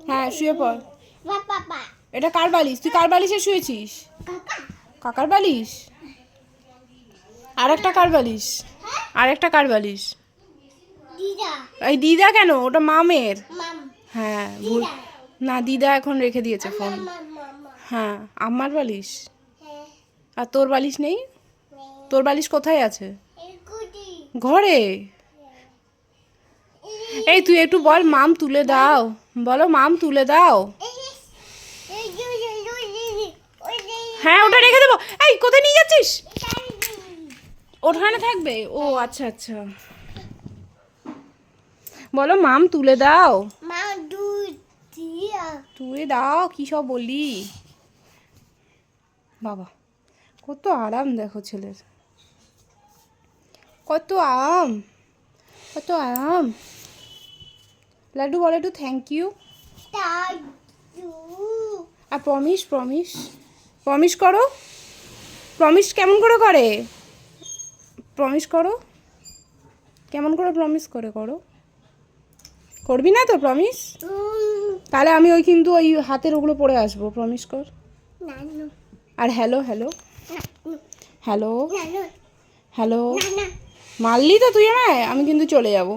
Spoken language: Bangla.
হ্যাঁ শুয়ে পড়। এটা কার বালিশ? তুই কার বালিশে শুয়েছিস? কাকার বালিশ? আর একটা কার বালিশ? আর একটা কার বালিশ? এই দিদা কেন? ওটা মামের। হ্যাঁ না, দিদা এখন রেখে দিয়েছে ফোন। হ্যাঁ আমার বালিশ। আর তোর বালিশ নেই? তোর বালিশ কোথায় আছে? ঘরে। এই তুই একটু বল মাম তুলে দাও, বলো মাম তুলে দাও। হ্যাঁ ওটা রেখে দেবো। এই কোথায় নিয়ে যাচ্ছিস? ওখানে থাকবে? ও আচ্ছা আচ্ছা, বলো মাম তুলে দাও। তুলে দাও, কি সব বলি। বাবা কত আরাম দেখো ছেলের, কত আরাম, কত আরাম। লাড্ডু বলো একটু থ্যাংক ইউ। আর প্রমিস প্রমিস প্রমিস করো। প্রমিস কেমন করে করে? প্রমিস করো, কেমন করে প্রমিস করে করো? করবি না তো প্রমিস? তাহলে আমি ওই কিন্তু ওই হাতের ওগুলো পরে আসবো, প্রমিস কর। আর হ্যালো হ্যালো হ্যালো হ্যালো। মারলি তো তুই আমায়, আমি কিন্তু চলে যাবো।